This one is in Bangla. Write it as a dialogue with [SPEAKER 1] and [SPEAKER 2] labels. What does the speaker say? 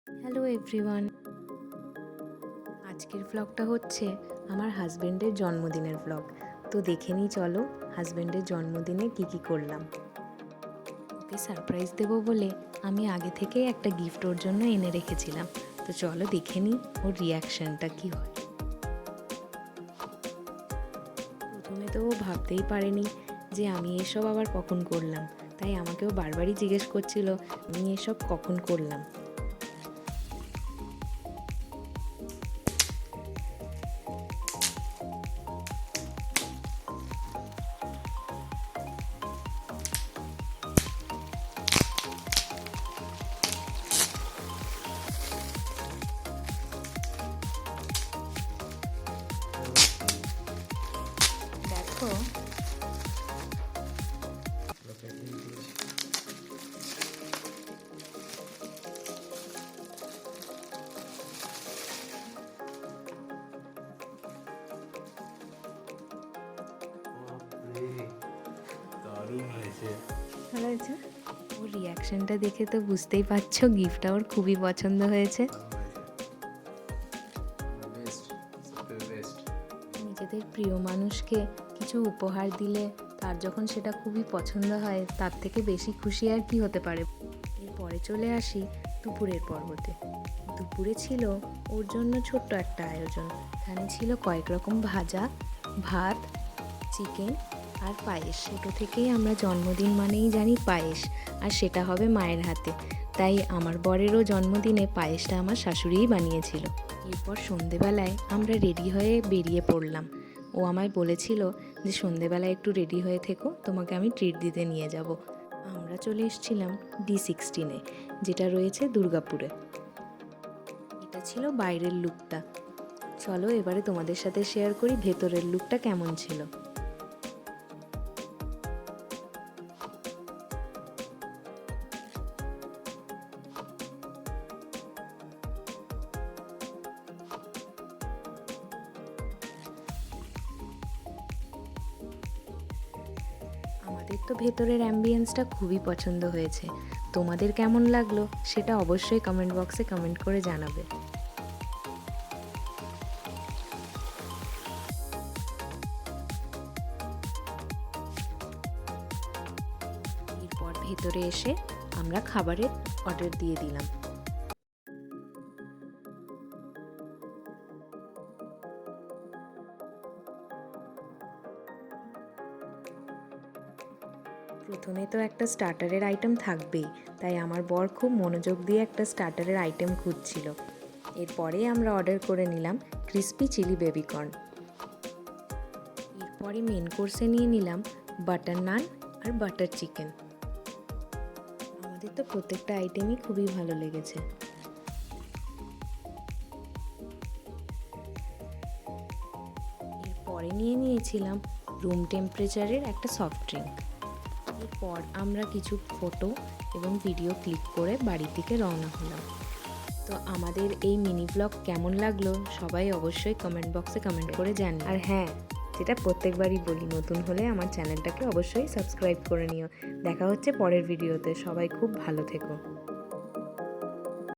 [SPEAKER 1] হ্যালো এভরিওয়ান, আজকের ব্লগটা হচ্ছে আমার হাজব্যান্ডের জন্মদিনের ব্লগ। তো দেখে নিই, চলো হাজব্যান্ডের জন্মদিনে কি করলাম। ওকে সারপ্রাইজ দেবো বলে আমি আগে থেকেই একটা গিফট ওর জন্য এনে রেখেছিলাম। তো চলো দেখে নিই ওর রিয়াকশানটা কি হয়। প্রথমে তো ও ভাবতেই পারেনি যে আমি এসব আবার কখন করলাম, তাই আমাকেও বারবারই জিজ্ঞেস করছিল আমি এসব কখন করলাম। দেখো ভালো হয়েছে। ওর রিয়াকশনটা দেখে তো বুঝতেই পারছো গিফটটা ওর খুবই পছন্দ হয়েছে। নিজেদের প্রিয় মানুষকে কিছু উপহার দিলে তার যখন সেটা খুবই পছন্দ হয়, তার থেকে বেশি খুশি আর কি হতে পারে। এরপরে চলে আসি দুপুরের পর্বতে। দুপুরে ছিল ওর জন্য ছোট্ট একটা আয়োজন। এখানে ছিল কয়েক রকম ভাজা, ভাত, চিকেন আর পায়েস। ছোটো থেকেই আমরা জন্মদিন মানেই জানি পায়েস, আর সেটা হবে মায়ের হাতে। তাই আমার বরেরও জন্মদিনে পায়েসটা আমার শাশুড়িই বানিয়েছিল। এরপর সন্ধেবেলায় আমরা রেডি হয়ে বেরিয়ে পড়লাম। ও আমায় বলেছিল যে সন্ধেবেলায় একটু রেডি হয়ে থেকো, তোমাকে আমি ট্রিট দিতে নিয়ে যাব। আমরা চলে এসেছিলাম D16-এ, যেটা রয়েছে দুর্গাপুরে। এটা ছিল বাইরের লুকটা। চলো এবারে তোমাদের সাথে শেয়ার করি ভেতরের লুকটা কেমন ছিল। আমাদের তো ভেতরের অ্যাম্বিয়েন্সটা খুবই পছন্দ হয়েছে। তোমাদের কেমন লাগলো সেটা অবশ্যই কমেন্ট বক্সে কমেন্ট করে জানাবে। এরপর ভেতরে এসে আমরা খাবারের অর্ডার দিয়ে দিলাম। প্রথমে তো একটা স্টার্টারের আইটেম থাকবেই, তাই আমার বর খুব মনোযোগ দিয়ে একটা স্টার্টারের আইটেম খুঁজছিল। এরপরে আমরা অর্ডার করে নিলাম ক্রিস্পি চিলি বেবিকর্ন। এরপরে মেন কোর্সে নিয়ে নিলাম বাটার নান আর বাটার চিকেন। আমাদের তো প্রত্যেকটা আইটেমই খুবই ভালো লেগেছে। এরপরে নিয়ে নিয়েছিলাম রুম টেম্পারেচারের একটা সফট ড্রিঙ্ক। এরপর আমরা কিছু ফটো এবং ভিডিও ক্লিক করে বাড়ির দিকে রওনা হলাম। তো আমাদের এই মিনি ব্লগ কেমন লাগলো সবাই অবশ্যই কমেন্ট বক্সে কমেন্ট করে জানিও। আর হ্যাঁ, যেটা প্রত্যেকবারই বলি, নতুন হলে আমার চ্যানেলটাকে অবশ্যই সাবস্ক্রাইব করে নিও। দেখা হচ্ছে পরের ভিডিওতে। সবাই খুব ভালো থেকো।